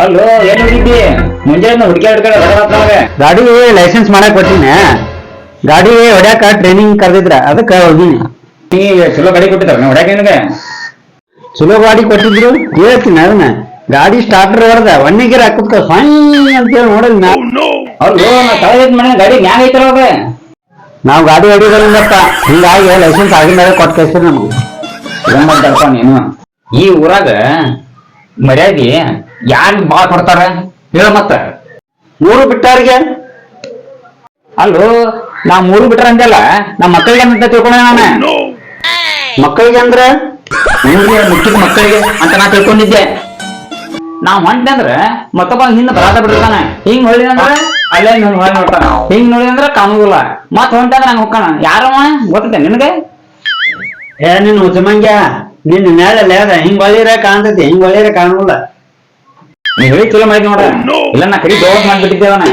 ಅಲ್ಲೋ ಏನ್ ಹೋಗಿದ್ದಿ ಮುಂಜಾನೆ ಹುಡುಕ್ಯಾಡ್ಕ ಗಾಡಿ ಲೈಸೆನ್ಸ್ ಮಾಡಕ್ ಕೊಟ್ಟಿನಿ. ಗಾಡಿ ಹೊಡ್ಯಾಕ ಟ್ರೈನಿಂಗ್ ಕರೆದಿದ್ರ ಅದಕ್ಕ ಹೋಗಿನಿ. ನೀ ಚಲೋ ಗಾಡಿ ಕೊಟ್ಟಿದ್ದಾರ ಹೊಡ್ಯಾಕ ನಿನಗೆ ಚಲೋ ಗಾಡಿ ಕೊಟ್ಟಿದ್ರು ಹೇಳ್ತೀನಿ ಅದನ್ನ. ಗಾಡಿ ಸ್ಟಾರ್ಟರ್ ಹೊಡೆದ ಒಣ್ಣಿಗಿರ ಹಾಕುತ್ತ ಫೈನ್ ಅಂತೇಳಿ ನೋಡಿದ್ ನಾ. ಅಲ್ಲೋ ನಾ ತಳದ್ ಮನೆ ಗಾಡಿ ಮ್ಯಾಗ ಐತಲ್ಲ ಅದ ನಾವ್ ಗಾಡಿ ಹೊಡಿಯೋದ್ರಿಂದಪ್ಪ ಹಿಂಗಾಗಿ ಲೈಸೆನ್ಸ್ ಆಗಿದ್ಮೇಲೆ ಕೊಟ್ಟು ಕಳ್ಸಿರಿ ನಮ್ಗೆ. ಏನ್ಮಾಡ್ತಾರಪ್ಪ ನೀನು ಈ ಊರಾಗ ಮರ್ಯಾದಿ ಯಾರ್ ಬಾಳ್ ಕೊಡ್ತಾರ ಹೇಳ ಮತ್ತ. ಮೂರು ಬಿಟ್ಟಾರಿಗೆ ಅಲ್ಲೋ ನಾ ಮೂರು ಬಿಟ್ರ ಅಂದಲ್ಲ ನಮ್ಮ ಮಕ್ಕಳಿಗೆ ಅಂತ ತಿಳ್ಕೊಂಡ ನಾನು. ಮಕ್ಕಳಿಗೆ ಅಂದ್ರೆ ಮುಖ್ಯದ ಮಕ್ಕಳಿಗೆ ಅಂತ ನಾ ತಿಳ್ಕೊಂಡಿದ್ದೆ. ನಾವ್ ಹೊಂಟಂದ್ರ ಮತ್ತೊಬ್ಬ ಹಿಂದ ಬರಾತ ಬಿಡ್ತಾನ. ಹಿಂಗ್ ಹೊಳಿದಂದ್ರ ಅಲ್ಲೇ ಹೊಳಿ ನೋಡ್ತಾನ. ಹಿಂಗ್ ನೋಡಿದಂದ್ರ ಕಾಣುದಿಲ್ಲ. ಮತ್ ಹೊಂಟಂದ್ರ ಹಂಗ ಹೋಗ್ತಾನ. ಯಾರವ ಗೊತ್ತೈತೆ ನಿನಗೆ? ಏ ನಿನ್ ಉಚ್ಚಮಂಗ್ಯ ನಿನ್ ನೆಳಲ್ಲ ಅದ ಹಿಂಗ್ ಒಳ್ಳಿರ ಕಾಣ್ತೈತಿ, ಹಿಂಗ್ ಒಳ್ಳಿರ ಕಾಣುದಿಲ್ಲ. ನೀ ಹೇಳಿ ಚಲೋ ಮಾಡಿ ನೋಡ ಇಲ್ಲ ನಾ ಕಡಿ ದೋಸ್ ಮಾಡ್ಬಿಟ್ಟಿದ್ದೇವನ.